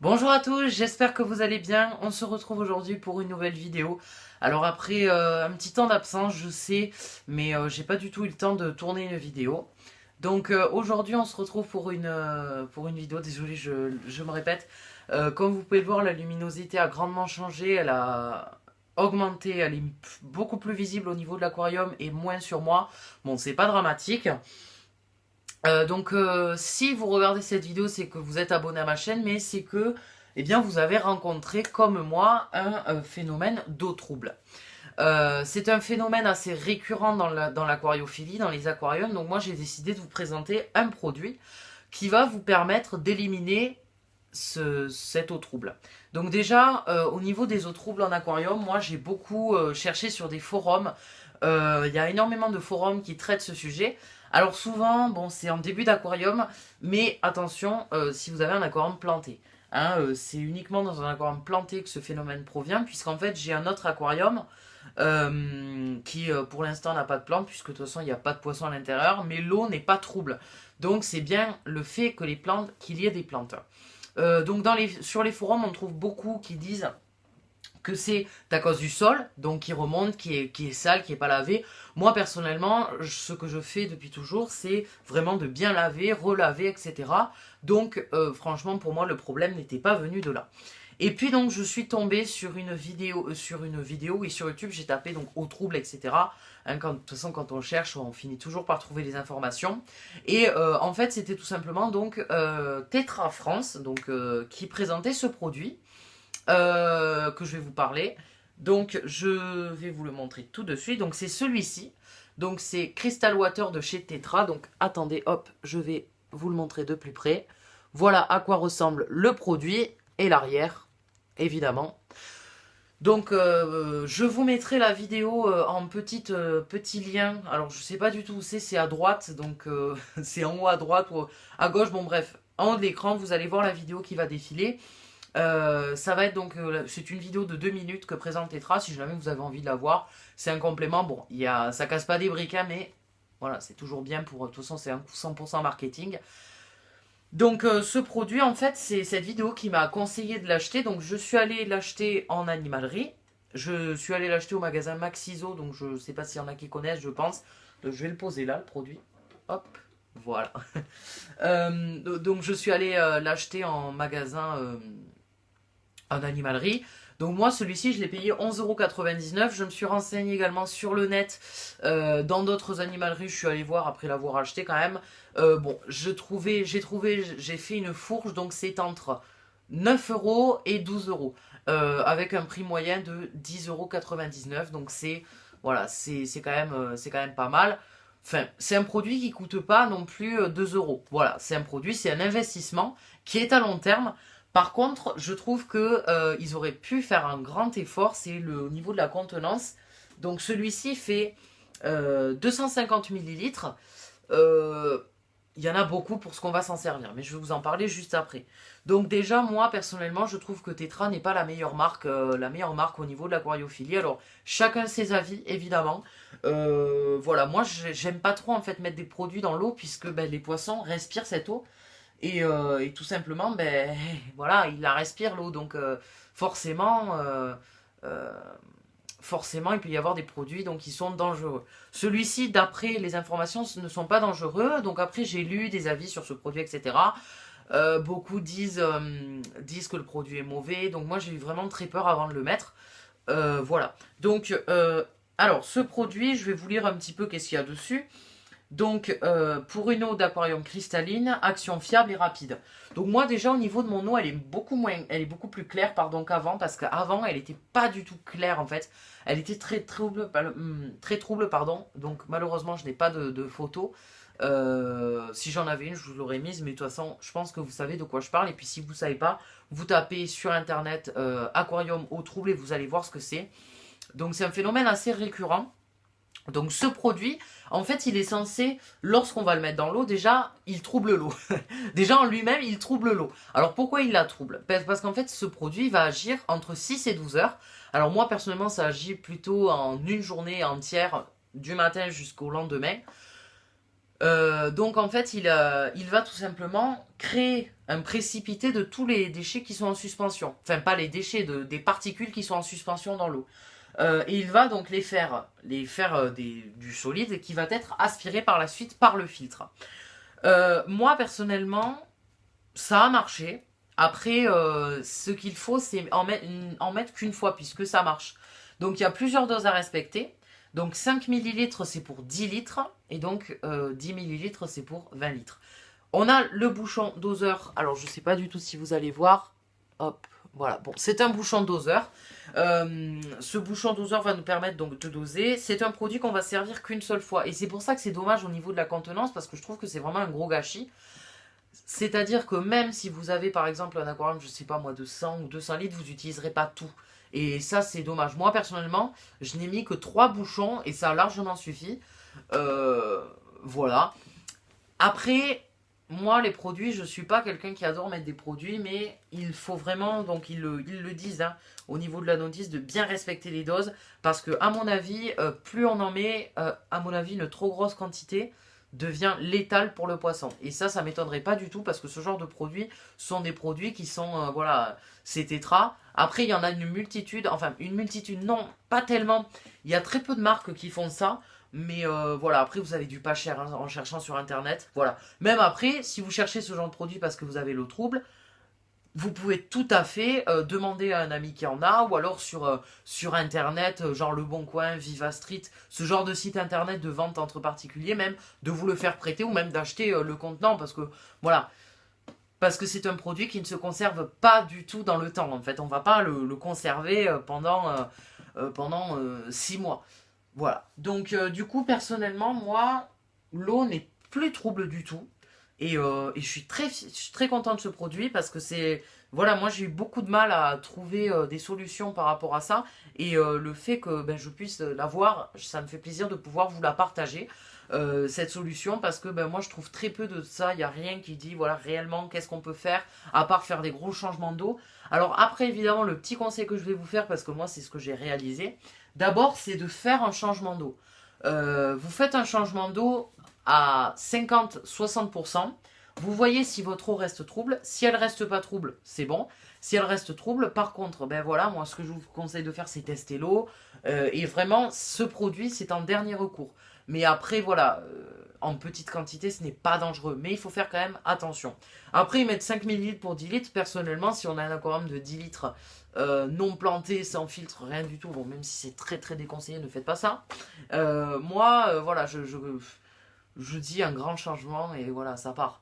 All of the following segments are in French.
Bonjour à tous, j'espère que vous allez bien. On se retrouve aujourd'hui pour une nouvelle vidéo. Alors après un petit temps d'absence, je sais, mais j'ai pas du tout eu le temps de tourner une vidéo. Donc aujourd'hui on se retrouve pour une vidéo, désolé je me répète. Comme vous pouvez le voir, la luminosité a grandement changé, elle a augmenté, elle est beaucoup plus visible au niveau de l'aquarium et moins sur moi. Bon, c'est pas dramatique. Si vous regardez cette vidéo, c'est que vous êtes abonné à ma chaîne, mais c'est que eh bien, vous avez rencontré, comme moi, un phénomène d'eau trouble. C'est un phénomène assez récurrent dans l'aquariophilie, dans les aquariums. Donc moi, j'ai décidé de vous présenter un produit qui va vous permettre d'éliminer cette eau trouble. Donc déjà, au niveau des eaux troubles en aquarium, moi, j'ai beaucoup cherché sur des forums. Il y a énormément de forums qui traitent ce sujet. Alors souvent, bon, c'est en début d'aquarium, mais attention, si vous avez un aquarium planté. Hein, c'est uniquement dans un aquarium planté que ce phénomène provient, puisqu'en fait j'ai un autre aquarium qui pour l'instant n'a pas de plantes, puisque de toute façon il n'y a pas de poissons à l'intérieur, mais l'eau n'est pas trouble. Donc c'est bien le fait que qu'il y ait des plantes. Sur les forums, on trouve beaucoup qui disent que c'est à cause du sol, donc qui remonte, qui est sale, qui est pas lavé. Moi personnellement, ce que je fais depuis toujours, c'est vraiment de bien laver, relaver, etc. Donc franchement, pour moi, le problème n'était pas venu de là. Et puis donc je suis tombée sur une vidéo et sur YouTube j'ai tapé donc eau trouble, etc. Hein, de toute façon quand on cherche on finit toujours par trouver les informations. Et en fait c'était tout simplement donc Tetra France donc qui présentait ce produit que je vais vous parler. Donc je vais vous le montrer tout de suite. Donc c'est celui-ci. Donc c'est Crystal Water de chez Tetra. Donc attendez, hop, je vais vous le montrer de plus près. Voilà à quoi ressemble le produit et l'arrière, évidemment. Donc je vous mettrai la vidéo en petit lien. Alors je sais pas du tout où c'est à droite, donc c'est en haut à droite ou à gauche. Bon bref, en haut de l'écran, vous allez voir la vidéo qui va défiler. Ça va être c'est une vidéo de 2 minutes que présente Tetra, si jamais vous avez envie de la voir. C'est un complément, bon, ça casse pas des briquets, mais voilà, c'est toujours bien de toute façon c'est un 100% marketing. Donc ce produit, en fait, c'est cette vidéo qui m'a conseillé de l'acheter. Donc je suis allé l'acheter en animalerie. Je suis allé l'acheter au magasin Maxiso, donc je sais pas s'il y en a qui connaissent, je pense. Donc, je vais le poser là, le produit. Hop, voilà. Donc je suis allé l'acheter en magasin en animalerie. Donc moi, celui-ci, je l'ai payé 11,99 €. Je me suis renseigné également sur le net. Dans d'autres animaleries, je suis allé voir après l'avoir acheté quand même. Bon, j'ai fait une fourche, donc c'est entre 9 € et 12 €. Avec un prix moyen de 10,99 €. Donc voilà, c'est quand même pas mal. Enfin, c'est un produit qui coûte pas non plus 2 euros. Voilà, c'est un investissement qui est à long terme. Par contre, je trouve que ils auraient pu faire un grand effort, c'est au niveau de la contenance. Donc celui-ci fait 250 millilitres. Il y en a beaucoup pour ce qu'on va s'en servir, mais je vais vous en parler juste après. Donc déjà, moi personnellement, je trouve que Tetra n'est pas la meilleure marque au niveau de l'aquariophilie. Alors chacun ses avis, évidemment. Voilà, moi j'aime pas trop en fait mettre des produits dans l'eau puisque ben, les poissons respirent cette eau et tout simplement, ben voilà, ils la respirent l'eau, donc euh, forcément, il peut y avoir des produits donc qui sont dangereux. Celui-ci, d'après les informations, ne sont pas dangereux. Donc après, j'ai lu des avis sur ce produit, etc. Beaucoup disent que le produit est mauvais. Donc moi, j'ai eu vraiment très peur avant de le mettre. Voilà. Donc, alors, ce produit, je vais vous lire un petit peu qu'est-ce qu'il y a dessus. Donc, pour une eau d'aquarium cristalline, action fiable et rapide. Donc moi déjà au niveau de mon eau, elle est beaucoup plus claire pardon qu'avant parce qu'avant elle était pas du tout claire en fait. Elle était très trouble pardon. Donc malheureusement je n'ai pas de photo. Si j'en avais une, je vous l'aurais mise, mais de toute façon, je pense que vous savez de quoi je parle. Et puis si vous ne savez pas, vous tapez sur internet aquarium eau trouble et vous allez voir ce que c'est. Donc c'est un phénomène assez récurrent. Donc ce produit, en fait, il est censé, lorsqu'on va le mettre dans l'eau, déjà, il trouble l'eau. Déjà en lui-même, il trouble l'eau. Alors pourquoi il la trouble? Parce qu'en fait, ce produit va agir entre 6 et 12 heures. Alors moi, personnellement, ça agit plutôt en une journée entière, du matin jusqu'au lendemain. Donc en fait, il va tout simplement créer un précipité de tous les déchets qui sont en suspension. Enfin, pas les déchets, des particules qui sont en suspension dans l'eau. Et il va donc du solide qui va être aspiré par la suite par le filtre. Moi, personnellement, ça a marché. Après, ce qu'il faut, c'est en mettre qu'une fois, puisque ça marche. Donc, il y a plusieurs doses à respecter. Donc, 5 millilitres, c'est pour 10 litres. Et donc, 10 millilitres, c'est pour 20 litres. On a le bouchon doseur. Alors, je ne sais pas du tout si vous allez voir. Hop, voilà. Bon, c'est un bouchon doseur. Ce bouchon doseur va nous permettre donc de doser. C'est un produit qu'on va servir qu'une seule fois. Et c'est pour ça que c'est dommage au niveau de la contenance, parce que je trouve que c'est vraiment un gros gâchis. C'est-à-dire que même si vous avez par exemple un aquarium, je sais pas moi, de 100 ou 200 litres, vous n'utiliserez pas tout. Et ça, c'est dommage. Moi, personnellement, je n'ai mis que 3 bouchons et ça largement suffit. Voilà. Après, moi, les produits, je suis pas quelqu'un qui adore mettre des produits, mais il faut vraiment, donc ils le disent, hein, au niveau de la notice, de bien respecter les doses, parce que à mon avis, plus on en met, à mon avis, une trop grosse quantité devient létale pour le poisson. Et ça m'étonnerait pas du tout, parce que ce genre de produits sont des produits qui sont, voilà, c'est tétra. Après, il y en a une multitude, non, pas tellement. Il y a très peu de marques qui font ça. Mais voilà, après vous avez du pas cher hein, en cherchant sur internet. Voilà. Même après, si vous cherchez ce genre de produit parce que vous avez l'eau trouble, vous pouvez tout à fait demander à un ami qui en a, ou alors sur internet, genre Le Bon Coin, Viva Street, ce genre de site internet de vente entre particuliers, même de vous le faire prêter ou même d'acheter le contenant parce que voilà. Parce que c'est un produit qui ne se conserve pas du tout dans le temps. En fait, on ne va pas le conserver pendant 6 mois. Voilà. Donc, du coup, personnellement, moi, l'eau n'est plus trouble du tout. Et je suis très content de ce produit parce que c'est. Voilà, moi j'ai eu beaucoup de mal à trouver des solutions par rapport à ça. Et le fait que ben, je puisse l'avoir, ça me fait plaisir de pouvoir vous la partager, cette solution, parce que ben, moi je trouve très peu de ça. Il n'y a rien qui dit voilà réellement qu'est-ce qu'on peut faire à part faire des gros changements d'eau. Alors, après, évidemment, le petit conseil que je vais vous faire, parce que moi c'est ce que j'ai réalisé, d'abord c'est de faire un changement d'eau. Vous faites un changement d'eau à 50-60%. Vous voyez si votre eau reste trouble. Si elle reste pas trouble, c'est bon. Si elle reste trouble, par contre, ben voilà, moi ce que je vous conseille de faire, c'est tester l'eau. Et vraiment, ce produit, c'est en dernier recours. Mais après, voilà, en petite quantité, ce n'est pas dangereux. Mais il faut faire quand même attention. Après, ils mettent 5 millilitres pour 10 litres. Personnellement, si on a un aquarium de 10 litres non planté, sans filtre, rien du tout, bon, même si c'est très très déconseillé, ne faites pas ça. Moi, voilà, je dis un grand changement et voilà, ça part.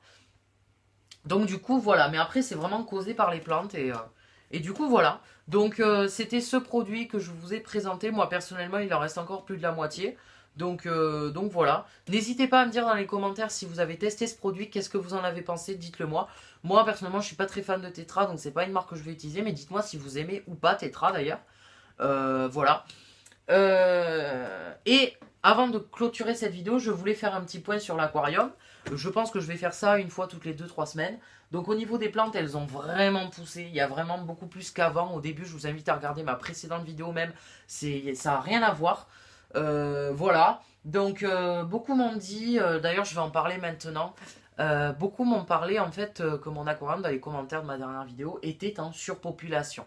Donc du coup, voilà. Mais après, c'est vraiment causé par les plantes et du coup, voilà. Donc c'était ce produit que je vous ai présenté. Moi, personnellement, il en reste encore plus de la moitié. Donc voilà. N'hésitez pas à me dire dans les commentaires si vous avez testé ce produit, qu'est-ce que vous en avez pensé, dites-le moi. Moi, personnellement, je suis pas très fan de Tetra, donc c'est pas une marque que je vais utiliser. Mais dites-moi si vous aimez ou pas Tetra d'ailleurs. Voilà. Et avant de clôturer cette vidéo, je voulais faire un petit point sur l'aquarium. Je pense que je vais faire ça une fois toutes les 2-3 semaines. Donc au niveau des plantes, elles ont vraiment poussé. Il y a vraiment beaucoup plus qu'avant. Au début, je vous invite à regarder ma précédente vidéo même. Ça n'a rien à voir. Voilà. Donc beaucoup m'ont dit, d'ailleurs je vais en parler maintenant. Beaucoup m'ont parlé en fait que mon aquarium dans les commentaires de ma dernière vidéo était en surpopulation.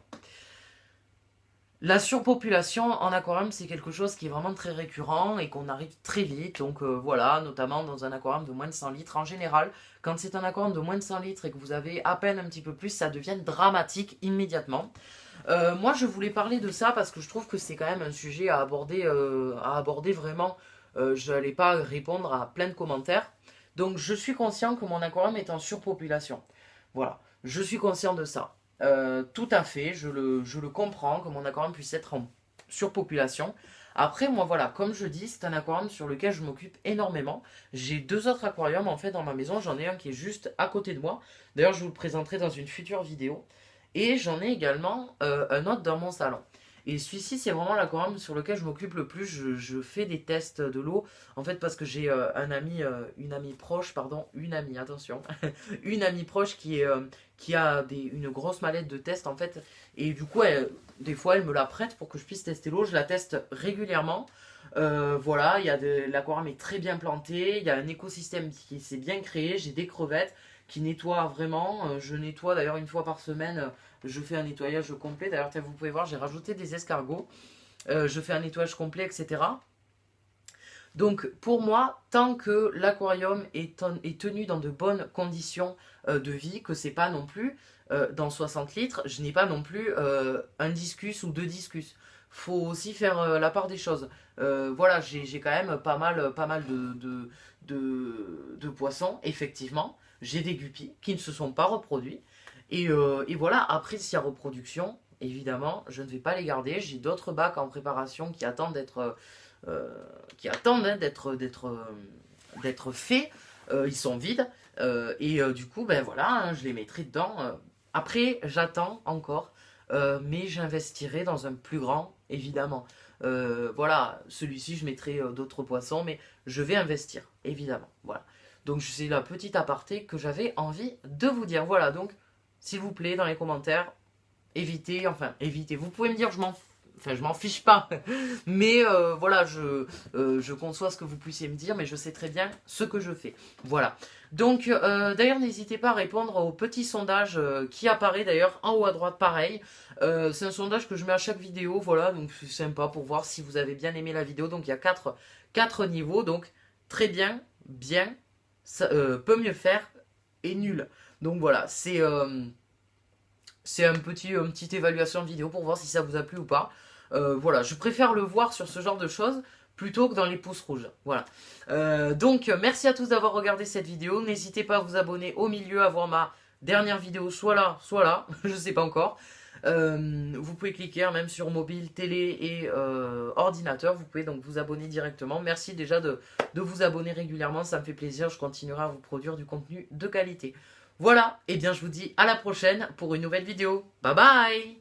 La surpopulation en aquarium, c'est quelque chose qui est vraiment très récurrent et qu'on arrive très vite. Donc voilà, notamment dans un aquarium de moins de 100 litres. En général, quand c'est un aquarium de moins de 100 litres et que vous avez à peine un petit peu plus, ça devient dramatique immédiatement. Moi, je voulais parler de ça parce que je trouve que c'est quand même un sujet à aborder vraiment. Je n'allais pas répondre à plein de commentaires. Donc je suis conscient que mon aquarium est en surpopulation. Voilà, je suis conscient de ça. Tout à fait, je le comprends que mon aquarium puisse être en surpopulation. Après, moi voilà, comme je dis, c'est un aquarium sur lequel je m'occupe énormément. J'ai 2 autres aquariums en fait dans ma maison. J'en ai un qui est juste à côté de moi. D'ailleurs, je vous le présenterai dans une future vidéo. Et j'en ai également un autre dans mon salon. Et celui-ci, c'est vraiment l'aquarium sur lequel je m'occupe le plus. Je fais des tests de l'eau. En fait, parce que j'ai un ami, une amie proche, pardon, une amie, attention, une amie proche qui a une grosse mallette de tests, en fait. Et du coup, des fois, elle me la prête pour que je puisse tester l'eau. Je la teste régulièrement. Voilà, l'aquarium est très bien planté. Il y a un écosystème qui s'est bien créé. J'ai des crevettes qui nettoient vraiment. Je nettoie d'ailleurs une fois par semaine. Je fais un nettoyage complet. D'ailleurs, vous pouvez voir, j'ai rajouté des escargots. Je fais un nettoyage complet, etc. Donc, pour moi, tant que l'aquarium est tenu dans de bonnes conditions de vie, que c'est pas non plus dans 60 litres, je n'ai pas non plus un discus ou deux discus. Faut aussi faire la part des choses. Voilà, j'ai quand même pas mal de poissons, effectivement. J'ai des guppies qui ne se sont pas reproduits. Et voilà, après, s'il y a reproduction, évidemment, je ne vais pas les garder. J'ai d'autres bacs en préparation qui attendent hein, d'être faits. Ils sont vides. Du coup, ben voilà, hein, je les mettrai dedans. Après, j'attends encore. Mais j'investirai dans un plus grand, évidemment. Voilà, celui-ci, je mettrai d'autres poissons, mais je vais investir, évidemment. Voilà. Donc, c'est la petite aparté que j'avais envie de vous dire. Voilà, donc, s'il vous plaît, dans les commentaires, évitez. Vous pouvez me dire, je m'en fiche pas. Mais voilà, je conçois ce que vous puissiez me dire, mais je sais très bien ce que je fais. Voilà. Donc, d'ailleurs, n'hésitez pas à répondre au petit sondage qui apparaît d'ailleurs en haut à droite, pareil. C'est un sondage que je mets à chaque vidéo, voilà, donc c'est sympa pour voir si vous avez bien aimé la vidéo. Donc, il y a quatre niveaux, donc très bien, bien, peut mieux faire et nul. Donc voilà, c'est une petite évaluation vidéo pour voir si ça vous a plu ou pas. Voilà, je préfère le voir sur ce genre de choses plutôt que dans les pouces rouges. Voilà. Donc, merci à tous d'avoir regardé cette vidéo. N'hésitez pas à vous abonner au milieu, à voir ma dernière vidéo, soit là, je sais pas encore. Vous pouvez cliquer hein, même sur mobile, télé et ordinateur. Vous pouvez donc vous abonner directement. Merci déjà de vous abonner régulièrement, ça me fait plaisir. Je continuerai à vous produire du contenu de qualité. Voilà, et bien je vous dis à la prochaine pour une nouvelle vidéo. Bye bye!